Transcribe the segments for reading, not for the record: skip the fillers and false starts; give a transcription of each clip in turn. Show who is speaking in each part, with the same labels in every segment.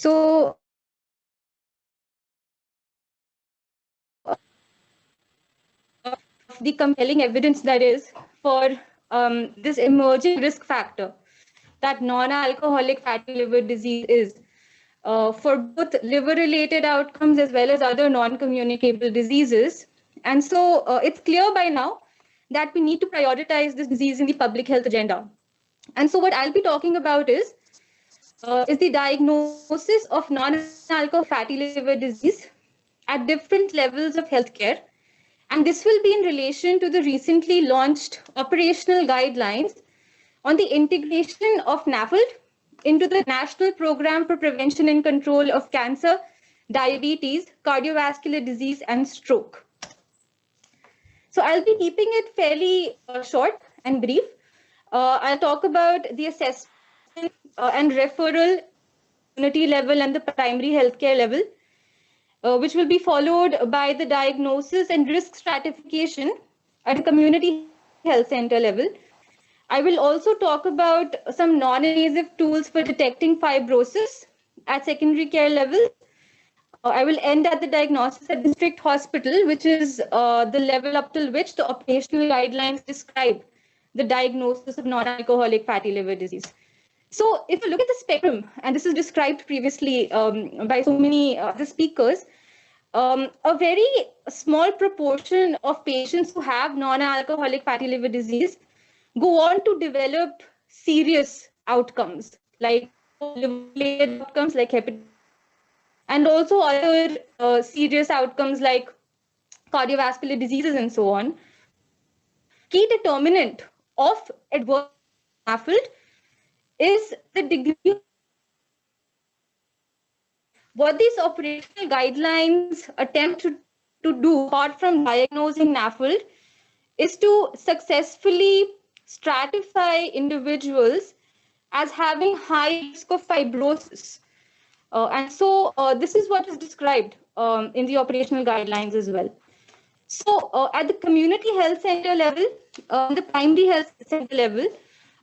Speaker 1: So the compelling evidence that is for this emerging risk factor that non-alcoholic fatty liver disease is for both liver-related outcomes as well as other non-communicable diseases. And so it's clear by now that we need to prioritize this disease in the public health agenda. And so what I'll be talking about is the diagnosis of non-alcoholic fatty liver disease at different levels of healthcare. And this will be in relation to the recently launched operational guidelines on the integration of NAFLD into the National Program for Prevention and Control of Cancer, Diabetes, Cardiovascular Disease, and Stroke. So I'll be keeping it fairly short and brief. I'll talk about the assessment and referral community level and the primary healthcare level, which will be followed by the diagnosis and risk stratification at a community health center level. I will also talk about some non-invasive tools for detecting fibrosis at secondary care level. I will end at the diagnosis at district hospital, which is the level up till which the operational guidelines describe the diagnosis of non-alcoholic fatty liver disease. So if you look at the spectrum, and this is described previously by so many other speakers, a very small proportion of patients who have non-alcoholic fatty liver disease go on to develop serious outcomes like liver-related outcomes like hepatitis, and also other serious outcomes like cardiovascular diseases and so on. Key determinant of adverse NAFLD is the degree. What these operational guidelines attempt to do, apart from diagnosing NAFLD, is to successfully stratify individuals as having high risk of fibrosis. And so this is what is described in the operational guidelines as well. So at the community health center level, the primary health center level,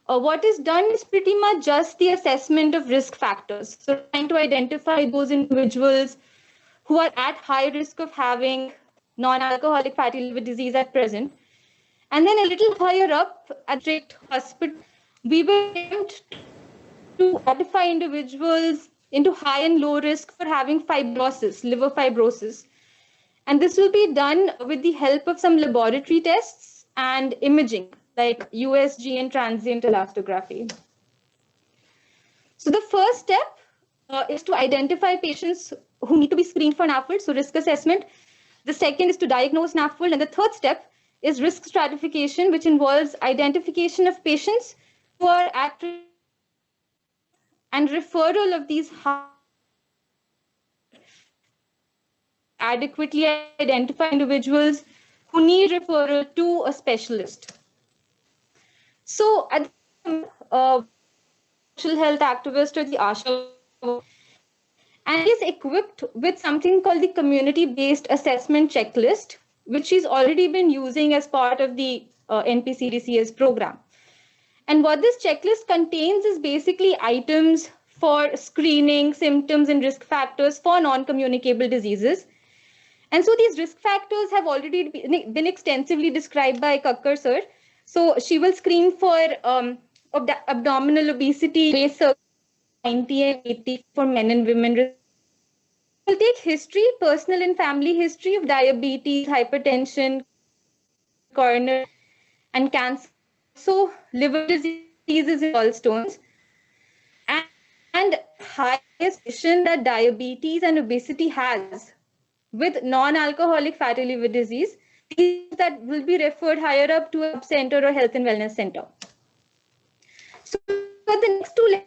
Speaker 1: what is done is pretty much just the assessment of risk factors. So trying to identify those individuals who are at high risk of having non-alcoholic fatty liver disease at present. And then a little higher up at district hospital, we will attempt to identify individuals into high and low risk for having fibrosis, liver fibrosis. And this will be done with the help of some laboratory tests and imaging like USG and transient elastography. So the first step is to identify patients who need to be screened for NAFLD, so risk assessment. The second is to diagnose NAFLD, and the third step is risk stratification, which involves identification of patients who are at risk and referral of these adequately identify individuals who need referral to a specialist. So at the social health activist or the ASHA, and is equipped with something called the community-based assessment checklist, which she's already been using as part of the NPCDCS program. And what this checklist contains is basically items for screening symptoms and risk factors for non-communicable diseases. And so these risk factors have already been extensively described by Kakkar sir. So she will screen for abdominal obesity, waist 90 and 80 for men and women. We'll take history, personal and family history of diabetes, hypertension, coronary, and cancer. So liver diseases and gallstones. And highest relation that diabetes and obesity has with non-alcoholic fatty liver disease, that will be referred higher up to a center or health and wellness center. So for the next two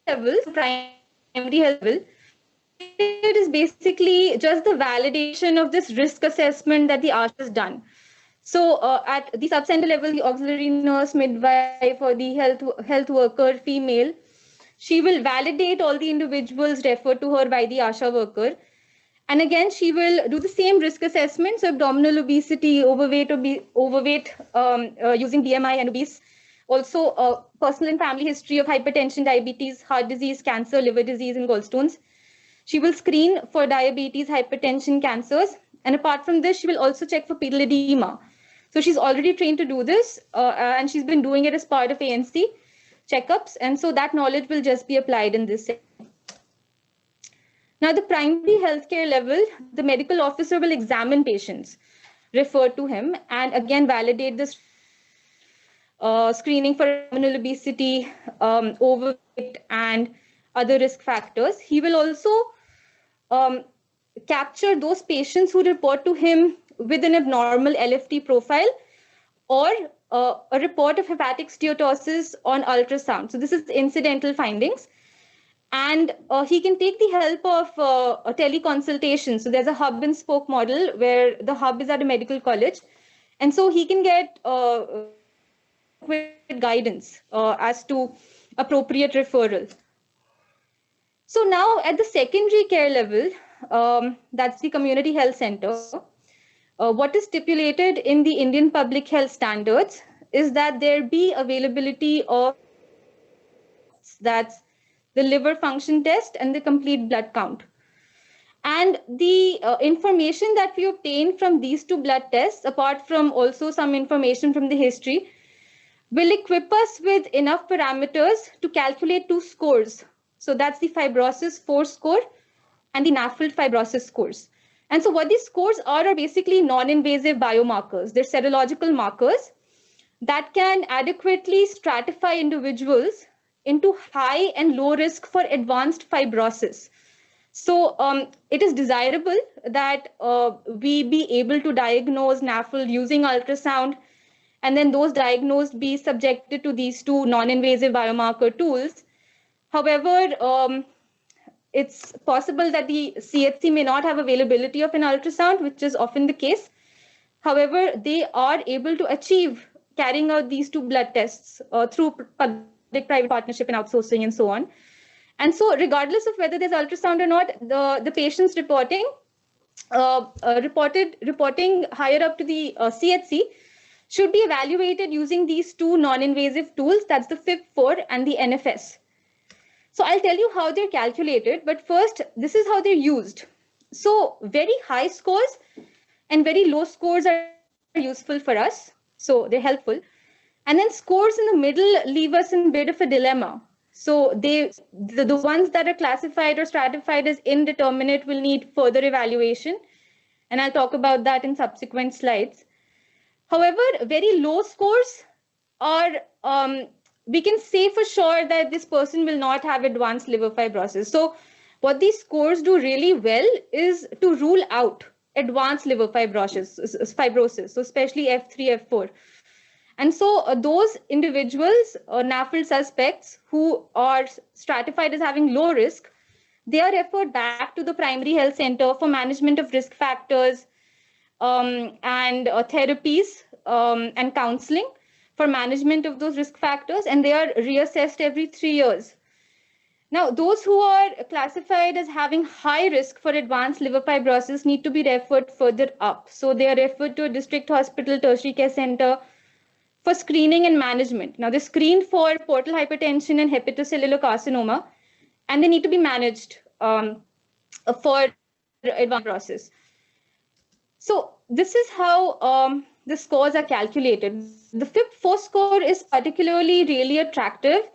Speaker 1: levels, primary health level, it is basically just the validation of this risk assessment that the ASHA has done. So at the sub-center level, the auxiliary nurse, midwife, or the health worker, female, she will validate all the individuals referred to her by the ASHA worker. And again, she will do the same risk assessment. So abdominal obesity, overweight using BMI and obese, Also, personal and family history of hypertension, diabetes, heart disease, cancer, liver disease, and gallstones. She will screen for diabetes, hypertension, cancers. And apart from this, she will also check for pedal edema. So she's already trained to do this, and she's been doing it as part of ANC checkups. And so that knowledge will just be applied in this setting. Now, the primary healthcare level, the medical officer will examine patients, refer to him, and again validate this screening for abdominal obesity, overweight, and other risk factors. He will also capture those patients who report to him with an abnormal LFT profile or a report of hepatic steatosis on ultrasound. So this is incidental findings. And he can take the help of a teleconsultation. So there's a hub and spoke model where the hub is at a medical college. And so he can get guidance as to appropriate referral. So now at the secondary care level, that's the community health center. What is stipulated in the Indian public health standards is that there be availability of that's the liver function test and the complete blood count. And the information that we obtain from these two blood tests, apart from also some information from the history, will equip us with enough parameters to calculate two scores. So that's the fibrosis 4 score and the NAFLD fibrosis scores. And so what these scores are basically non-invasive biomarkers. They're serological markers that can adequately stratify individuals into high and low risk for advanced fibrosis. So it is desirable that we be able to diagnose NAFLD using ultrasound, and then those diagnosed be subjected to these two non-invasive biomarker tools. However, it's possible that the CHC may not have availability of an ultrasound, which is often the case. However, they are able to achieve carrying out these two blood tests through public-private partnership and outsourcing and so on. And so regardless of whether there's ultrasound or not, the patient's reporting higher up to the CHC should be evaluated using these two non-invasive tools, that's the FIB4 and the NFS. So I'll tell you how they're calculated, but first, this is how they're used. So very high scores and very low scores are useful for us. So they're helpful. And then scores in the middle leave us in a bit of a dilemma. So the ones that are classified or stratified as indeterminate will need further evaluation. And I'll talk about that in subsequent slides. However, very low scores are, we can say for sure that this person will not have advanced liver fibrosis. So what these scores do really well is to rule out advanced liver fibrosis, so especially F3, F4. And so those individuals or NAFLD suspects who are stratified as having low risk, they are referred back to the primary health center for management of risk factors and therapies and counseling for management of those risk factors, and they are reassessed every 3 years. Now, those who are classified as having high risk for advanced liver fibrosis need to be referred further up. So they are referred to a district hospital, tertiary care center for screening and management. Now, they screen for portal hypertension and hepatocellular carcinoma, and they need to be managed for advanced fibrosis. So this is how the scores are calculated. The FIB4 score is particularly really attractive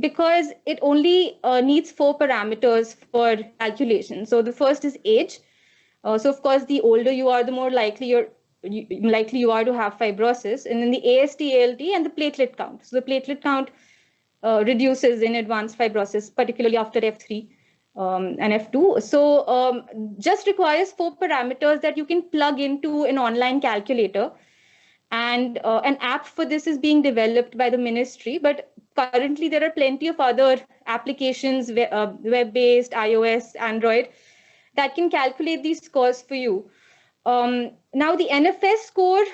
Speaker 1: because it only needs 4 parameters for calculation. So the first is age. So of course, the older you are, the more likely you are to have fibrosis. And then the AST, ALT, and the platelet count. So the platelet count reduces in advanced fibrosis, particularly after F3 and F2. So just requires 4 parameters that you can plug into an online calculator. And an app for this is being developed by the ministry, but currently there are plenty of other applications, web-based, iOS, Android, that can calculate these scores for you. Now the NFS score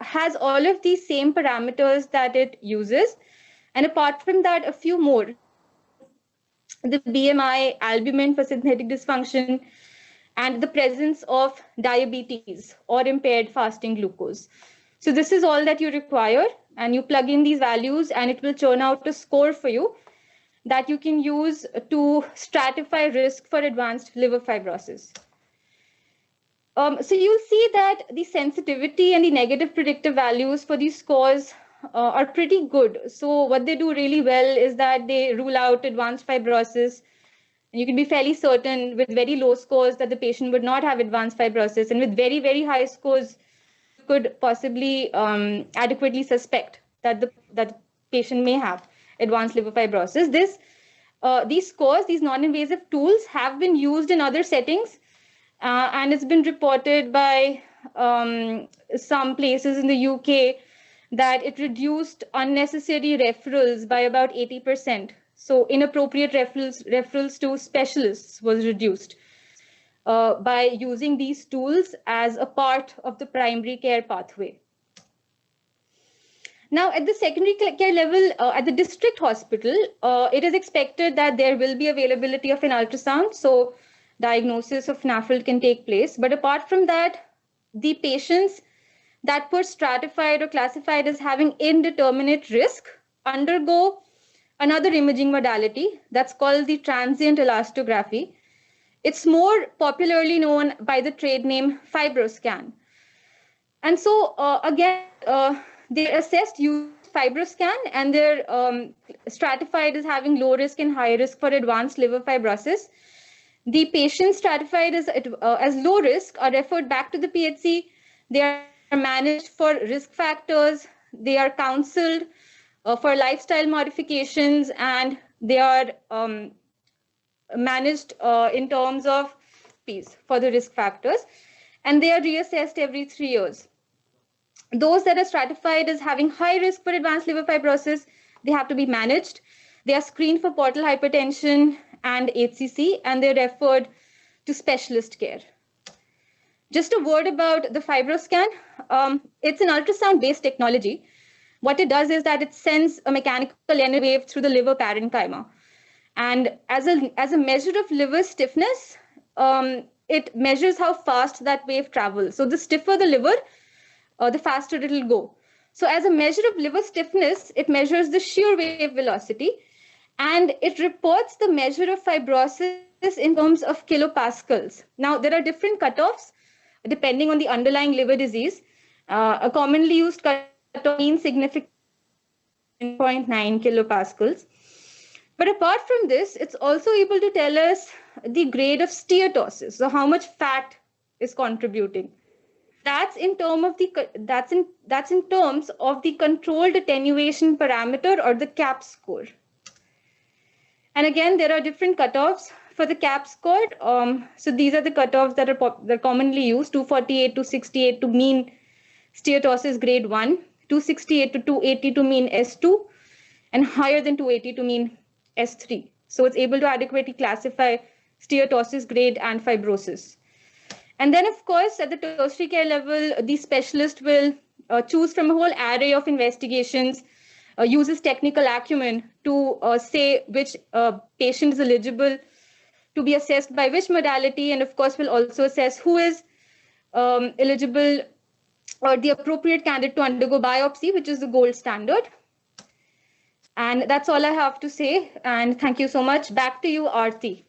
Speaker 1: has all of these same parameters that it uses. And apart from that, a few more. The BMI, albumin for synthetic dysfunction, and the presence of diabetes or impaired fasting glucose. So this is all that you require. and you plug in these values and it will churn out a score for you that you can use to stratify risk for advanced liver fibrosis. So you'll see that the sensitivity and the negative predictive values for these scores are pretty good. So what they do really well is that they rule out advanced fibrosis. And you can be fairly certain with very low scores that the patient would not have advanced fibrosis. And with very, very high scores, you could possibly adequately suspect that the patient may have advanced liver fibrosis. These scores, these non-invasive tools have been used in other settings, and it's been reported by some places in the UK that it reduced unnecessary referrals by about 80%. So inappropriate referrals to specialists was reduced by using these tools as a part of the primary care pathway. Now, at the secondary care level, at the district hospital, it is expected that there will be availability of an ultrasound, so diagnosis of NAFLD can take place. But apart from that, the patients that were stratified or classified as having indeterminate risk undergo another imaging modality that's called the transient elastography. It's more popularly known by the trade name FibroScan. And so, again, they assessed using FibroScan, and they're stratified as having low risk and high risk for advanced liver fibrosis. The patients stratified as low risk are referred back to the PHC. They are managed for risk factors. They are counseled for lifestyle modifications, and they are managed in terms of fees for the risk factors. And they are reassessed every 3 years. Those that are stratified as having high risk for advanced liver fibrosis, they have to be managed. They are screened for portal hypertension and HCC, and they're referred to specialist care. Just a word about the FibroScan. It's an ultrasound-based technology. What it does is that it sends a mechanical linear wave through the liver parenchyma. And as a measure of liver stiffness, it measures how fast that wave travels. So the stiffer the liver, the faster it will go. So as a measure of liver stiffness, it measures the shear wave velocity, and it reports the measure of fibrosis in terms of kilopascals. Now, there are different cutoffs depending on the underlying liver disease. A commonly used cutoff means significant 0.9 kilopascals. But apart from this, it's also able to tell us the grade of steatosis, so how much fat is contributing. That's in terms of the controlled attenuation parameter, or the CAP score. And again, there are different cutoffs for the CAP score. So these are the cutoffs that are commonly used: 248 to 68 to mean steatosis grade 1, 268 to 280 to mean S2, and higher than 280 to mean S3. So it's able to adequately classify steatosis grade and fibrosis. And then, of course, at the tertiary care level, the specialist will choose from a whole array of investigations, uses technical acumen to say which patient is eligible to be assessed by which modality, and of course will also assess who is eligible or the appropriate candidate to undergo biopsy, which is the gold standard. And that's all I have to say. And thank you so much. Back to you, Aarti.